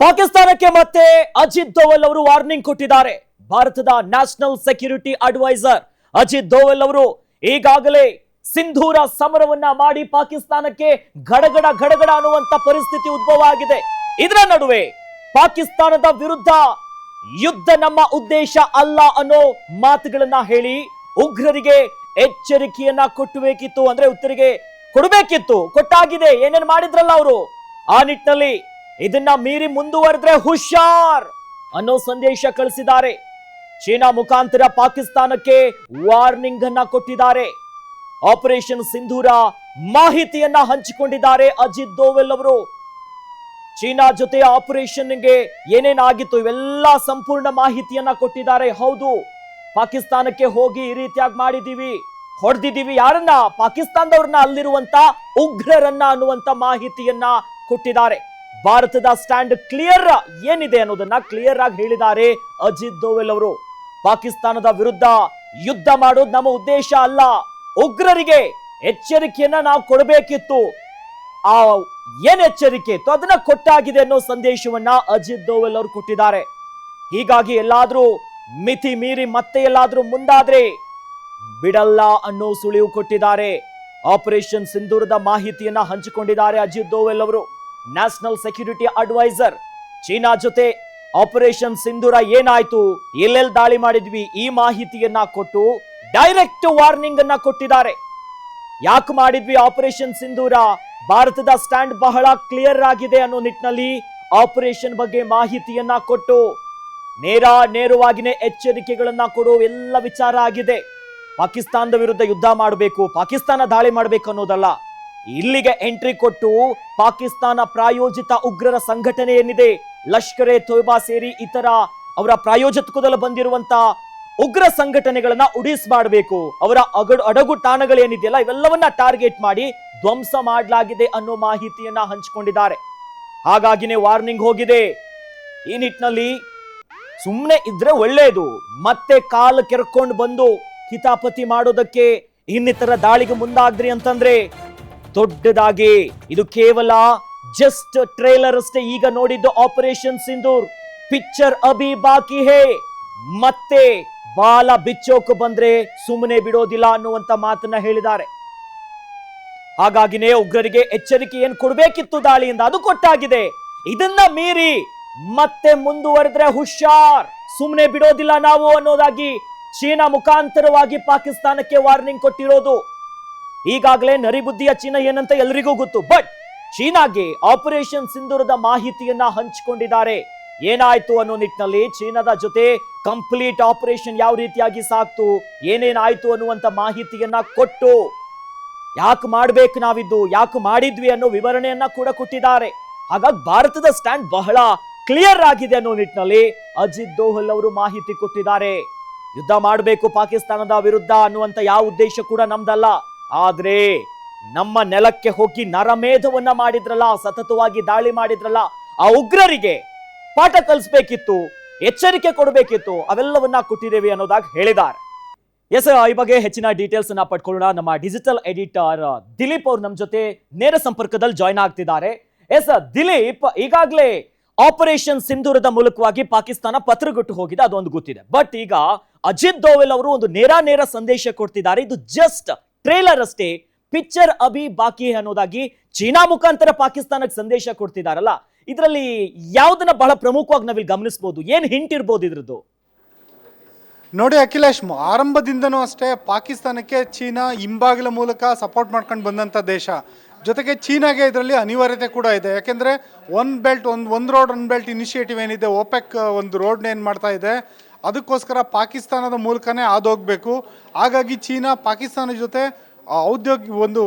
ಪಾಕಿಸ್ತಾನಕ್ಕೆ ಮತ್ತೆ ಅಜಿತ್ ದೋವಲ್ ಅವರು ವಾರ್ನಿಂಗ್ ಕೊಟ್ಟಿದ್ದಾರೆ. ಭಾರತದ national security adviser Ajit Doval ಅವರು ಈಗಾಗಲೇ ಸಿಂಧೂರ ಸಮರವನ್ನ ಮಾಡಿ ಪಾಕಿಸ್ತಾನಕ್ಕೆ ಗಡಗಡ ಗಡಗಡ ಅನ್ನುವಂತ ಪರಿಸ್ಥಿತಿ ಉದ್ಭವ ಆಗಿದೆ. ಇದರ ನಡುವೆ ಪಾಕಿಸ್ತಾನದ ವಿರುದ್ಧ ಯುದ್ಧ ನಮ್ಮ ಉದ್ದೇಶ ಅಲ್ಲ ಅನ್ನೋ ಮಾತುಗಳನ್ನ ಹೇಳಿ ಉಗ್ರರಿಗೆ ಎಚ್ಚರಿಕೆಯನ್ನ ಕೊಟ್ಟಬೇಕಿತ್ತು, ಅಂದ್ರೆ ಉತ್ತರಿಗೆ ಕೊಡಬೇಕಿತ್ತು, ಕೊಟ್ಟಾಗಿದೆ. ಏನೇನ್ ಮಾಡಿದ್ರಲ್ಲ ಅವರು, ಆ ನಿಟ್ಟಿನಲ್ಲಿ ಇದನ್ನ ಮೀರಿ ಮುಂದುವರೆದ್ರೆ ಹುಷಾರ್ ಅನ್ನೋ ಸಂದೇಶ ಕಳಿಸಿದ್ದಾರೆ. ಚೀನಾ ಮುಖಾಂತರ ಪಾಕಿಸ್ತಾನಕ್ಕೆ ವಾರ್ನಿಂಗ್ ಅನ್ನ ಕೊಟ್ಟಿದ್ದಾರೆ. ಆಪರೇಷನ್ ಸಿಂಧೂರ ಮಾಹಿತಿಯನ್ನ ಹಂಚಿಕೊಂಡಿದ್ದಾರೆ ಅಜಿತ್ ದೋವಲ್ ಅವರು. ಚೀನಾ ಜೊತೆ ಆಪರೇಷನ್ಗೆ ಏನೇನಾಗಿತ್ತು ಇವೆಲ್ಲ ಸಂಪೂರ್ಣ ಮಾಹಿತಿಯನ್ನ ಕೊಟ್ಟಿದ್ದಾರೆ. ಹೌದು, ಪಾಕಿಸ್ತಾನಕ್ಕೆ ಹೋಗಿ ಈ ರೀತಿಯಾಗಿ ಮಾಡಿದೀವಿ, ಹೊಡೆದಿದ್ದೀವಿ, ಯಾರನ್ನ? ಪಾಕಿಸ್ತಾನದವ್ರನ್ನ, ಅಲ್ಲಿರುವಂತ ಉಗ್ರರನ್ನ ಅನ್ನುವಂತ ಮಾಹಿತಿಯನ್ನ ಕೊಟ್ಟಿದ್ದಾರೆ. ಭಾರತದ ಸ್ಟ್ಯಾಂಡ್ ಕ್ಲಿಯರ್ ಏನಿದೆ ಅನ್ನೋದನ್ನ ಕ್ಲಿಯರ್ ಆಗಿ ಹೇಳಿದ್ದಾರೆ ಅಜಿತ್ ದೋವಲ್ ಅವರು. ಪಾಕಿಸ್ತಾನದ ವಿರುದ್ಧ ಯುದ್ಧ ಮಾಡೋದು ನಮ್ಮ ಉದ್ದೇಶ ಅಲ್ಲ, ಉಗ್ರರಿಗೆ ಎಚ್ಚರಿಕೆಯನ್ನ ನಾವು ಕೊಡಬೇಕಿತ್ತು. ಆ ಏನ್ ಎಚ್ಚರಿಕೆ ಇತ್ತು ಅದನ್ನ ಕೊಟ್ಟಾಗಿದೆ ಅನ್ನೋ ಸಂದೇಶವನ್ನ ಅಜಿತ್ ದೋವಲ್ ಅವರು ಕೊಟ್ಟಿದ್ದಾರೆ. ಹೀಗಾಗಿ ಎಲ್ಲಾದ್ರೂ ಮಿತಿ ಮೀರಿ ಮತ್ತೆ ಎಲ್ಲಾದ್ರೂ ಮುಂದಾದ್ರೆ ಬಿಡಲ್ಲ ಅನ್ನೋ ಸುಳಿವು ಕೊಟ್ಟಿದ್ದಾರೆ. ಆಪರೇಷನ್ ಸಿಂಧೂರದ ಮಾಹಿತಿಯನ್ನ ಹಂಚಿಕೊಂಡಿದ್ದಾರೆ ಅಜಿತ್ ದೋವಲ್ ಅವರು. ನ್ಯಾಷನಲ್ ಸೆಕ್ಯೂರಿಟಿ ಅಡ್ವೈಸರ್ ಚೀನಾ ಜೊತೆ ಆಪರೇಷನ್ ಸಿಂಧೂರ ಏನಾಯ್ತು, ಎಲ್ಲೆಲ್ಲಿ ದಾಳಿ ಮಾಡಿದ್ವಿ, ಈ ಮಾಹಿತಿಯನ್ನ ಕೊಟ್ಟು ಡೈರೆಕ್ಟ್ ವಾರ್ನಿಂಗ್ ಅನ್ನ ಕೊಟ್ಟಿದ್ದಾರೆ. ಯಾಕೆ ಮಾಡಿದ್ವಿ ಆಪರೇಷನ್ ಸಿಂಧೂರ, ಭಾರತದ ಸ್ಟ್ಯಾಂಡ್ ಬಹಳ ಕ್ಲಿಯರ್ ಆಗಿದೆ ಅನ್ನೋ ನಿಟ್ಟಿನಲ್ಲಿ ಆಪರೇಷನ್ ಬಗ್ಗೆ ಮಾಹಿತಿಯನ್ನ ಕೊಟ್ಟು ನೇರವಾಗಿನೇ ಎಚ್ಚರಿಕೆಗಳನ್ನ ಕೊಡೋ ಎಲ್ಲ ವಿಚಾರ ಆಗಿದೆ. ಪಾಕಿಸ್ತಾನದ ವಿರುದ್ಧ ಯುದ್ಧ ಮಾಡಬೇಕು, ಪಾಕಿಸ್ತಾನ ದಾಳಿ ಮಾಡಬೇಕು ಅನ್ನೋದಲ್ಲ. ಇಲ್ಲಿಗೆ ಎಂಟ್ರಿ ಕೊಟ್ಟು ಪಾಕಿಸ್ತಾನ ಪ್ರಾಯೋಜಿತ ಉಗ್ರರ ಸಂಘಟನೆ ಏನಿದೆ, ಲಷ್ಕರ್ ಎ ತೊಯ್ಬಾ ಸೇರಿ ಇತರ ಅವರ ಪ್ರಾಯೋಜಕದಲ್ಲಿ ಬಂದಿರುವಂತ ಉಗ್ರ ಸಂಘಟನೆಗಳನ್ನ ಉಡಿಸಬೇಕು. ಅವರ ಅಡಗು ತಾಣಗಳೇನಿದೆಯಲ್ಲ ಇವೆಲ್ಲವನ್ನ ಟಾರ್ಗೆಟ್ ಮಾಡಿ ಧ್ವಂಸ ಮಾಡಲಾಗಿದೆ ಅನ್ನೋ ಮಾಹಿತಿಯನ್ನ ಹಂಚಿಕೊಂಡಿದ್ದಾರೆ. ಹಾಗಾಗಿನೇ ವಾರ್ನಿಂಗ್ ಹೋಗಿದೆ. ಈ ನಿಟ್ಟಿನಲ್ಲಿ ಸುಮ್ಮನೆ ಇದ್ರೆ ಒಳ್ಳೆಯದು, ಮತ್ತೆ ಕಾಲು ಕೆರ್ಕೊಂಡು ಬಂದು ಕಿತಾಪತಿ ಮಾಡೋದಕ್ಕೆ ಇನ್ನಿತರ ದಾಳಿಗೆ ಮುಂದಾದ್ರಿ ಅಂತಂದ್ರೆ ದೊಡ್ಡದಾಗಿ ಇದು ಕೇವಲ ಜಸ್ಟ್ ಟ್ರೇಲರ್ ಅಷ್ಟೇ. ಈಗ ನೋಡಿದ್ದು ಆಪರೇಷನ್ ಸಿಂಧೂರ್, ಪಿಕ್ಚರ್ ಅಭಿ ಬಾಕಿ ಹೇ. ಮತ್ತೆ ಬಾಲ ಬಿಚ್ಚೋಕು ಬಂದ್ರೆ ಸುಮ್ಮನೆ ಬಿಡೋದಿಲ್ಲ ಅನ್ನುವಂತ ಮಾತನ್ನ ಹೇಳಿದ್ದಾರೆ. ಹಾಗಾಗಿನೇ ಉಗ್ರರಿಗೆ ಎಚ್ಚರಿಕೆ ಏನ್ ಕೊಡ್ಬೇಕಿತ್ತು ದಾಳಿಯಿಂದ, ಅದು ಕೊಟ್ಟಾಗಿದೆ. ಇದನ್ನ ಮೀರಿ ಮತ್ತೆ ಮುಂದುವರೆದ್ರೆ ಹುಷಾರ್, ಸುಮ್ಮನೆ ಬಿಡೋದಿಲ್ಲ ನಾವು ಅನ್ನೋದಾಗಿ ಚೀನಾ ಮುಖಾಂತರವಾಗಿ ಪಾಕಿಸ್ತಾನಕ್ಕೆ ವಾರ್ನಿಂಗ್ ಕೊಟ್ಟಿರೋದು. ಈಗಾಗಲೇ ನರಿಬುದ್ಧಿಯ ಚೀನಾ ಏನಂತ ಎಲ್ರಿಗೂ ಗೊತ್ತು. ಬಟ್ ಚೀನಾಗೆ ಆಪರೇಷನ್ ಸಿಂಧೂರದ ಮಾಹಿತಿಯನ್ನ ಹಂಚಿಕೊಂಡಿದ್ದಾರೆ. ಏನಾಯ್ತು ಅನ್ನೋ ನಿಟ್ಟಿನಲ್ಲಿ ಚೀನಾದ ಜೊತೆ ಕಂಪ್ಲೀಟ್ ಆಪರೇಷನ್ ಯಾವ ರೀತಿಯಾಗಿ ಸಾಕ್ತು, ಏನೇನಾಯ್ತು ಅನ್ನುವಂತ ಮಾಹಿತಿಯನ್ನ ಕೊಟ್ಟು ಯಾಕೆ ಮಾಡ್ಬೇಕು ನಾವಿದ್ದು, ಯಾಕೆ ಮಾಡಿದ್ವಿ ಅನ್ನೋ ವಿವರಣೆಯನ್ನ ಕೂಡ ಕೊಟ್ಟಿದ್ದಾರೆ. ಹಾಗಾಗಿ ಭಾರತದ ಸ್ಟ್ಯಾಂಡ್ ಬಹಳ ಕ್ಲಿಯರ್ ಆಗಿದೆ ಅನ್ನೋ ನಿಟ್ಟಿನಲ್ಲಿ ಅಜಿತ್ ದೋವಲ್ ಅವರು ಮಾಹಿತಿ ಕೊಟ್ಟಿದ್ದಾರೆ. ಯುದ್ಧ ಮಾಡಬೇಕು ಪಾಕಿಸ್ತಾನದ ವಿರುದ್ಧ ಅನ್ನುವಂತ ಯಾವ ಉದ್ದೇಶ ಕೂಡ ನಮ್ದಲ್ಲ. ಆದ್ರೆ ನಮ್ಮ ನೆಲಕ್ಕೆ ಹೋಗಿ ನರಮೇಧವನ್ನ ಮಾಡಿದ್ರಲ್ಲ, ಸತತವಾಗಿ ದಾಳಿ ಮಾಡಿದ್ರಲ್ಲ, ಆ ಉಗ್ರರಿಗೆ ಪಾಠ ಕಲಿಸ್ಬೇಕಿತ್ತು, ಎಚ್ಚರಿಕೆ ಕೊಡಬೇಕಿತ್ತು, ಅವೆಲ್ಲವನ್ನ ಕೊಟ್ಟಿದ್ದೇವೆ ಅನ್ನೋದಾಗಿ ಹೇಳಿದ್ದಾರೆ. ಎಸ್, ಈ ಬಗ್ಗೆ ಹೆಚ್ಚಿನ ಡೀಟೇಲ್ಸ್ ಅನ್ನ ಪಡ್ಕೊಳ್ಳೋಣ. ನಮ್ಮ ಡಿಜಿಟಲ್ ಎಡಿಟರ್ ದಿಲೀಪ್ ಅವರು ನಮ್ಮ ಜೊತೆ ನೇರ ಸಂಪರ್ಕದಲ್ಲಿ ಜಾಯ್ನ್ ಆಗ್ತಿದ್ದಾರೆ. ಎಸ್ ದಿಲೀಪ್, ಈಗಾಗಲೇ ಆಪರೇಷನ್ ಸಿಂಧೂರದ ಮೂಲಕವಾಗಿ ಪಾಕಿಸ್ತಾನ ಪತ್ರಗೊಟ್ಟು ಹೋಗಿದೆ, ಅದೊಂದು ಗೊತ್ತಿದೆ. ಬಟ್ ಈಗ ಅಜಿತ್ ದೋವಲ್ ಅವರು ಒಂದು ನೇರ ಸಂದೇಶ ಕೊಡ್ತಿದ್ದಾರೆ. ಇದು ಜಸ್ಟ್ ಟ್ರೇಲರ್ ಅಷ್ಟೇ, ಪಿಕ್ಚರ್ ಅಭಿ ಬಾಕಿ ಅನ್ನೋದಾಗಿ ಚೀನಾ ಮುಖಾಂತರ ಪಾಕಿಸ್ತಾನಕ್ಕೆ ಸಂದೇಶ ಕೊಡ್ತಿದಾರಲ್ಲ, ಇದರಲ್ಲಿ ಯಾವ್ದನ್ನ ಬಹಳ ಪ್ರಮುಖವಾಗಿ ನಾವಿಲ್ಲಿ ಗಮನಿಸಬಹುದು, ಏನ್ ಹಿಂಟ್ ಇರ್ಬೋದು ಇದ್ರದ್ದು? ನೋಡಿ ಅಖಿಲೇಶ್, ಆರಂಭದಿಂದನೂ ಅಷ್ಟೇ ಪಾಕಿಸ್ತಾನಕ್ಕೆ ಚೀನಾ ಹಿಂಬಾಗಿಲ ಮೂಲಕ ಸಪೋರ್ಟ್ ಮಾಡ್ಕೊಂಡು ಬಂದಂಥ ದೇಶ. ಜೊತೆಗೆ ಚೀನಾಗೆ ಇದರಲ್ಲಿ ಅನಿವಾರ್ಯತೆ ಕೂಡ ಇದೆ. ಯಾಕೆಂದರೆ ಒಂದು ರೋಡ್ ಒನ್ ಬೆಲ್ಟ್ ಇನಿಷಿಯೇಟಿವ್ ಏನಿದೆ, ಓಪೆಕ್ ಒಂದು ರೋಡ್ನ ಏನು ಮಾಡ್ತಾ ಇದೆ, ಅದಕ್ಕೋಸ್ಕರ ಪಾಕಿಸ್ತಾನದ ಮೂಲಕನೇ ಹಾದೋಗಬೇಕು. ಹಾಗಾಗಿ ಚೀನಾ ಪಾಕಿಸ್ತಾನದ ಜೊತೆ ಔದ್ಯೋಗಿಕ ಒಂದು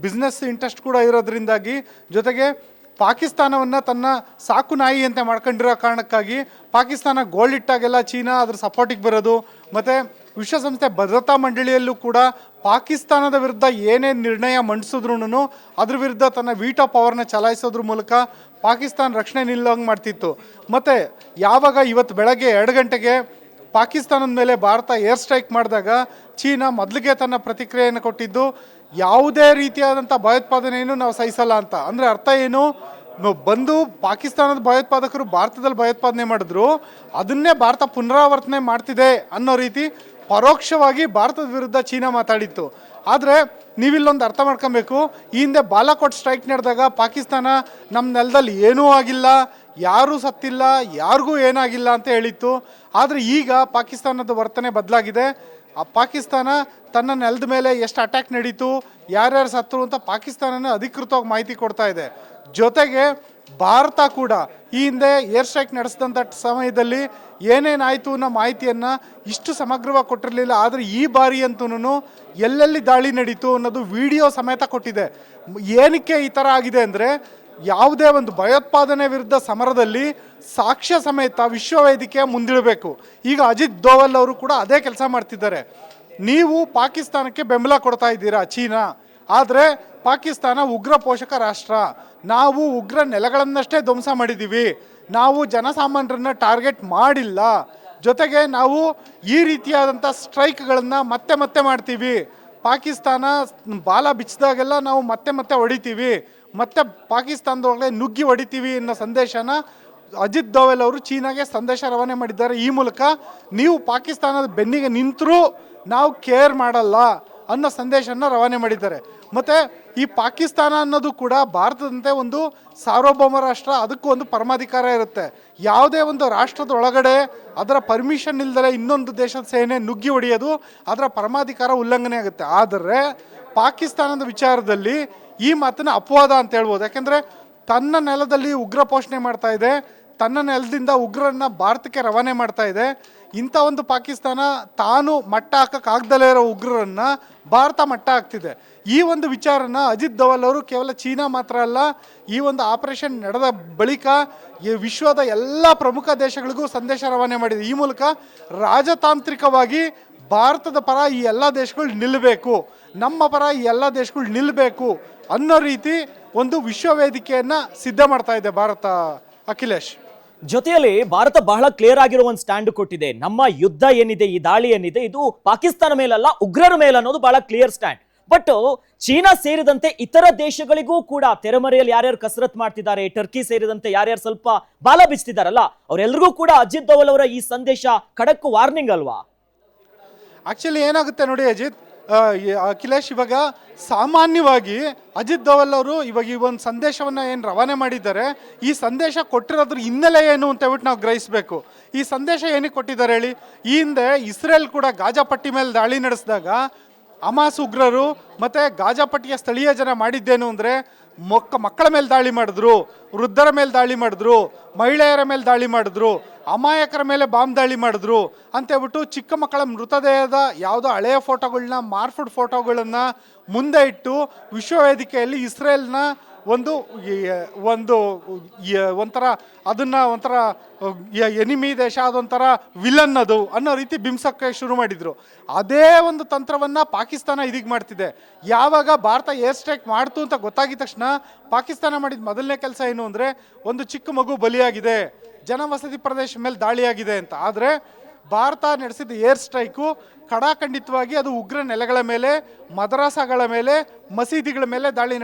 ಬಿಸ್ನೆಸ್ ಇಂಟ್ರೆಸ್ಟ್ ಕೂಡ ಇರೋದ್ರಿಂದಾಗಿ, ಜೊತೆಗೆ ಪಾಕಿಸ್ತಾನವನ್ನು ತನ್ನ ಸಾಕು ನಾಯಿ ಅಂತ ಮಾಡ್ಕೊಂಡಿರೋ ಕಾರಣಕ್ಕಾಗಿ ಪಾಕಿಸ್ತಾನ ಗೋಲ್ಡ್ ಇಟ್ಟಾಗೆಲ್ಲ ಚೀನಾ ಅದ್ರ ಸಪೋರ್ಟಿಗೆ ಬರೋದು. ಮತ್ತು ವಿಶ್ವಸಂಸ್ಥೆ ಭದ್ರತಾ ಮಂಡಳಿಯಲ್ಲೂ ಕೂಡ ಪಾಕಿಸ್ತಾನದ ವಿರುದ್ಧ ಏನೇನು ನಿರ್ಣಯ ಮಂಡಿಸಿದ್ರು ಅದ್ರ ವಿರುದ್ಧ ತನ್ನ ವೀಟೋ ಪವರ್ನ ಚಲಾಯಿಸೋದ್ರ ಮೂಲಕ ಪಾಕಿಸ್ತಾನ ರಕ್ಷಣೆ ನಿಲ್ಲೋಂಗೆ ಮಾಡ್ತಿತ್ತು. ಮತ್ತು ಯಾವಾಗ ಇವತ್ತು ಬೆಳಗ್ಗೆ 2 ಗಂಟೆಗೆ ಪಾಕಿಸ್ತಾನದ ಮೇಲೆ ಭಾರತ ಏರ್ ಸ್ಟ್ರೈಕ್ ಮಾಡಿದಾಗ ಚೀನಾ ಮೊದಲಿಗೆ ತನ್ನ ಪ್ರತಿಕ್ರಿಯೆಯನ್ನು ಕೊಟ್ಟಿದ್ದು, ಯಾವುದೇ ರೀತಿಯಾದಂಥ ಭಯೋತ್ಪಾದನೆಯನ್ನು ನಾವು ಸಹಿಸಲ್ಲ ಅಂತ. ಅಂದರೆ ಅರ್ಥ ಏನು, ಬಂದು ಪಾಕಿಸ್ತಾನದ ಭಯೋತ್ಪಾದಕರು ಭಾರತದಲ್ಲಿ ಭಯೋತ್ಪಾದನೆ ಮಾಡಿದ್ರು, ಅದನ್ನೇ ಭಾರತ ಪುನರಾವರ್ತನೆ ಮಾಡ್ತಿದೆ ಅನ್ನೋ ರೀತಿ ಪರೋಕ್ಷವಾಗಿ ಭಾರತದ ವಿರುದ್ಧ ಚೀನಾ ಮಾತಾಡಿತ್ತು. ಆದರೆ ನೀವಿಲ್ಲೊಂದು ಅರ್ಥ ಮಾಡ್ಕೊಬೇಕು, ಈ ಹಿಂದೆ ಬಾಲಾಕೋಟ್ ಸ್ಟ್ರೈಕ್ ನಡೆದಾಗ ಪಾಕಿಸ್ತಾನ ನಮ್ಮ ನೆಲದಲ್ಲಿ ಏನೂ ಆಗಿಲ್ಲ, ಯಾರೂ ಸತ್ತಿಲ್ಲ, ಯಾರಿಗೂ ಏನಾಗಿಲ್ಲ ಅಂತ ಹೇಳಿತ್ತು. ಆದರೆ ಈಗ ಪಾಕಿಸ್ತಾನದ ವರ್ತನೆ ಬದಲಾಗಿದೆ. ಆ ಪಾಕಿಸ್ತಾನ ತನ್ನ ನೆಲದ ಮೇಲೆ ಎಷ್ಟು ಅಟ್ಯಾಕ್ ನಡೀತು, ಯಾರ್ಯಾರು ಸತ್ತರು ಅಂತ ಪಾಕಿಸ್ತಾನನೇ ಅಧಿಕೃತವಾಗಿ ಮಾಹಿತಿ ಕೊಡ್ತಾ ಇದೆ. ಜೊತೆಗೆ ಭಾರತ ಕೂಡ ಈ ಹಿಂದೆ ಏರ್ ಸ್ಟ್ರೈಕ್ ನಡೆಸಿದಂಥ ಸಮಯದಲ್ಲಿ ಏನೇನಾಯಿತು ಅನ್ನೋ ಮಾಹಿತಿಯನ್ನು ಇಷ್ಟು ಸಮಗ್ರವಾಗಿ ಕೊಟ್ಟಿರಲಿಲ್ಲ. ಆದರೆ ಈ ಬಾರಿ ಅಂತೂ ಎಲ್ಲೆಲ್ಲಿ ದಾಳಿ ನಡೀತು ಅನ್ನೋದು ವಿಡಿಯೋ ಸಮೇತ ಕೊಟ್ಟಿದೆ. ಏನಕ್ಕೆ ಈ ಥರ ಆಗಿದೆ ಅಂದರೆ, ಯಾವುದೇ ಒಂದು ಭಯೋತ್ಪಾದನೆ ವಿರುದ್ಧ ಸಮರದಲ್ಲಿ ಸಾಕ್ಷ್ಯ ಸಮೇತ ವಿಶ್ವವೇದಿಕೆ ಮುಂದಿಡಬೇಕು. ಈಗ ಅಜಿತ್ ದೋವಲ್ ಅವರು ಕೂಡ ಅದೇ ಕೆಲಸ ಮಾಡ್ತಿದ್ದಾರೆ. ನೀವು ಪಾಕಿಸ್ತಾನಕ್ಕೆ ಬೆಂಬಲ ಕೊಡ್ತಾ ಇದ್ದೀರಾ ಚೀನಾ, ಆದರೆ ಪಾಕಿಸ್ತಾನ ಉಗ್ರ ಪೋಷಕ ರಾಷ್ಟ್ರ. ನಾವು ಉಗ್ರ ನೆಲೆಗಳನ್ನಷ್ಟೇ ಧ್ವಂಸ ಮಾಡಿದ್ದೀವಿ, ನಾವು ಜನಸಾಮಾನ್ಯರನ್ನ ಟಾರ್ಗೆಟ್ ಮಾಡಿಲ್ಲ. ಜೊತೆಗೆ ನಾವು ಈ ರೀತಿಯಾದಂಥ ಸ್ಟ್ರೈಕ್ಗಳನ್ನು ಮತ್ತೆ ಮತ್ತೆ ಮಾಡ್ತೀವಿ. ಪಾಕಿಸ್ತಾನ ಬಾಲ ಬಿಚ್ಚಿದಾಗೆಲ್ಲ ನಾವು ಮತ್ತೆ ಮತ್ತೆ ಹೊಡಿತೀವಿ, ಮತ್ತೆ ಪಾಕಿಸ್ತಾನದೊಳಗೆ ನುಗ್ಗಿ ಹೊಡಿತೀವಿ ಅನ್ನೋ ಸಂದೇಶನ ಅಜಿತ್ ದೋವಲ್ ಅವರು ಚೀನಾಗೆ ಸಂದೇಶ ರವಾನೆ ಮಾಡಿದ್ದಾರೆ. ಈ ಮೂಲಕ ನೀವು ಪಾಕಿಸ್ತಾನದ ಬೆನ್ನಿಗೆ ನಿಂತರೂ ನಾವು ಕೇರ್ ಮಾಡಲ್ಲ ಅನ್ನೋ ಸಂದೇಶನ ರವಾನೆ ಮಾಡಿದ್ದಾರೆ. ಮತ್ತು ಈ ಪಾಕಿಸ್ತಾನ ಅನ್ನೋದು ಕೂಡ ಭಾರತದಂತೆ ಒಂದು ಸಾರ್ವಭೌಮ ರಾಷ್ಟ್ರ, ಅದಕ್ಕೂ ಒಂದು ಪರಮಾಧಿಕಾರ ಇರುತ್ತೆ. ಯಾವುದೇ ಒಂದು ರಾಷ್ಟ್ರದ ಒಳಗಡೆ ಅದರ ಪರ್ಮಿಷನ್ ಇಲ್ಲದೆ ಇನ್ನೊಂದು ದೇಶದ ಸೇನೆ ನುಗ್ಗಿ ಹೊಡೆಯೋದು ಅದರ ಪರಮಾಧಿಕಾರ ಉಲ್ಲಂಘನೆ ಆಗುತ್ತೆ. ಆದರೆ ಪಾಕಿಸ್ತಾನದ ವಿಚಾರದಲ್ಲಿ ಈ ಮಾತನ್ನ ಅಪವಾದ ಅಂತ ಹೇಳ್ಬೋದು. ಯಾಕೆಂದರೆ ತನ್ನ ನೆಲದಲ್ಲಿ ಉಗ್ರ ಪೋಷಣೆ ಮಾಡ್ತಾ ಇದೆ, ತನ್ನ ನೆಲದಿಂದ ಉಗ್ರರನ್ನ ಭಾರತಕ್ಕೆ ರವಾನೆ ಮಾಡ್ತಾ ಇದೆ. ಇಂಥ ಒಂದು ಪಾಕಿಸ್ತಾನ ತಾನು ಮಟ್ಟ ಹಾಕೋಕ್ಕಾಗ್ದಲೇ ಇರೋ ಉಗ್ರರನ್ನು ಭಾರತ ಮಟ್ಟ ಹಾಕ್ತಿದೆ. ಈ ಒಂದು ವಿಚಾರನ ಅಜಿತ್ ದೋವಲ್ ಅವರು ಕೇವಲ ಚೀನಾ ಮಾತ್ರ ಅಲ್ಲ, ಈ ಒಂದು ಆಪರೇಷನ್ ನಡೆದ ಬಳಿಕ ಈ ವಿಶ್ವದ ಎಲ್ಲ ಪ್ರಮುಖ ದೇಶಗಳಿಗೂ ಸಂದೇಶ ರವಾನೆ ಮಾಡಿದೆ. ಈ ಮೂಲಕ ರಾಜತಾಂತ್ರಿಕವಾಗಿ ಭಾರತದ ಪರ ಈ ಎಲ್ಲ ದೇಶಗಳು ನಿಲ್ಲಬೇಕು, ನಮ್ಮ ಪರ ಈ ಎಲ್ಲ ದೇಶಗಳು ನಿಲ್ಲಬೇಕು ಅನ್ನೋ ರೀತಿ ಒಂದು ವಿಶ್ವವೇದಿಕೆಯನ್ನು ಸಿದ್ಧ ಮಾಡ್ತಾ ಇದೆ ಭಾರತ. ಅಖಿಲೇಶ್, ಜೊತೆಯಲ್ಲಿ ಭಾರತ ಬಹಳ ಕ್ಲಿಯರ್ ಆಗಿರೋ ಒಂದು ಸ್ಟ್ಯಾಂಡ್ ಕೊಟ್ಟಿದೆ. ನಮ್ಮ ಯುದ್ಧ ಏನಿದೆ, ಈ ದಾಳಿ ಏನಿದೆ, ಇದು ಪಾಕಿಸ್ತಾನ ಮೇಲಲ್ಲ, ಉಗ್ರರ ಮೇಲೆ ಅನ್ನೋದು ಬಹಳ ಕ್ಲಿಯರ್ ಸ್ಟ್ಯಾಂಡ್. ಬಟ್ ಚೀನಾ ಸೇರಿದಂತೆ ಇತರ ದೇಶಗಳಿಗೂ ಕೂಡ ತೆರೆಮರೆಯಲ್ಲಿ ಯಾರ್ಯಾರು ಕಸರತ್ ಮಾಡ್ತಿದ್ದಾರೆ, ಟರ್ಕಿ ಸೇರಿದಂತೆ ಯಾರ್ಯಾರು ಸ್ವಲ್ಪ ಬಾಲ ಬಿಚ್ತಿದಾರಲ್ಲ, ಅವರೆಲ್ಲರಿಗೂ ಕೂಡ ಅಜಿತ್ ದೋವಲ್ ಅವರ ಈ ಸಂದೇಶ ಖಡಕ್ ವಾರ್ನಿಂಗ್ ಅಲ್ವಾ? ಆ್ಯಕ್ಚುಲಿ ಏನಾಗುತ್ತೆ ನೋಡಿ ಅಖಿಲೇಶ್, ಇವಾಗ ಸಾಮಾನ್ಯವಾಗಿ ಅಜಿತ್ ದೋವಲ್ ಅವರು ಇವಾಗ ಈ ಒಂದು ಸಂದೇಶವನ್ನು ಏನು ರವಾನೆ ಮಾಡಿದ್ದಾರೆ, ಈ ಸಂದೇಶ ಕೊಟ್ಟಿರೋದ್ರ ಹಿನ್ನೆಲೆ ಏನು ಅಂತ ಹೇಳ್ಬಿಟ್ಟು ನಾವು ಗ್ರಹಿಸಬೇಕು. ಈ ಸಂದೇಶ ಏನಕ್ಕೆ ಕೊಟ್ಟಿದ್ದಾರೆ ಹೇಳಿ? ಈ ಹಿಂದೆ ಇಸ್ರೇಲ್ ಕೂಡ ಗಾಜಾಪಟ್ಟಿ ಮೇಲೆ ದಾಳಿ ನಡೆಸಿದಾಗ ಹಮಾಸ್ ಉಗ್ರರು ಮತ್ತು ಗಾಜಾಪಟ್ಟಿಯ ಸ್ಥಳೀಯ ಜನ ಮಾಡಿದ್ದೇನು ಅಂದರೆ ಮಕ್ಕಳ ಮೇಲೆ ದಾಳಿ ಮಾಡಿದ್ರು, ವೃದ್ಧರ ಮೇಲೆ ದಾಳಿ ಮಾಡಿದ್ರು, ಮಹಿಳೆಯರ ಮೇಲೆ ದಾಳಿ ಮಾಡಿದ್ರು, ಅಮಾಯಕರ ಮೇಲೆ ಬಾಂಬ್ ದಾಳಿ ಮಾಡಿದ್ರು ಅಂತೇಳ್ಬಿಟ್ಟು ಚಿಕ್ಕ ಮಕ್ಕಳ ಮೃತದೇಹದ ಯಾವುದೋ ಹಳೆಯ ಫೋಟೋಗಳನ್ನ, ಮಾರ್ಫಡ್ ಫೋಟೋಗಳನ್ನು ಮುಂದೆ ಇಟ್ಟು ವಿಶ್ವವೇದಿಕೆಯಲ್ಲಿ ಇಸ್ರೇಲ್ನ ಒಂಥರ ಅದನ್ನು ಒಂಥರ ಎನಿಮಿ ದೇಶ, ಅದೊಂಥರ ವಿಲನ್ ಅದು ಅನ್ನೋ ರೀತಿ ಬಿಂಬಿಸೋಕ್ಕೆ ಶುರು ಮಾಡಿದರು. ಅದೇ ಒಂದು ತಂತ್ರವನ್ನು ಪಾಕಿಸ್ತಾನ ಇದೀಗ ಮಾಡ್ತಿದೆ. ಯಾವಾಗ ಭಾರತ ಏರ್ ಸ್ಟ್ರೈಕ್ ಮಾಡ್ತು ಅಂತ ಗೊತ್ತಾಗಿದ ತಕ್ಷಣ ಪಾಕಿಸ್ತಾನ ಮಾಡಿದ ಮೊದಲನೇ ಕೆಲಸ ಏನು ಅಂದರೆ, ಒಂದು ಚಿಕ್ಕ ಮಗು ಬಲಿಯಾಗಿದೆ, ಜನವಸತಿ ಪ್ರದೇಶ ಮೇಲೆ ದಾಳಿಯಾಗಿದೆ ಅಂತ. ಆದರೆ ಭಾರತ ನಡೆಸಿದ ಏರ್ ಸ್ಟ್ರೈಕು ಖಡಾಖಂಡಿತವಾಗಿ ಅದು ಉಗ್ರ ನೆಲೆಗಳ ಮೇಲೆ, ಮದರಸಾಗಳ ಮೇಲೆ, ಮಸೀದಿಗಳ ಮೇಲೆ ದಾಳಿ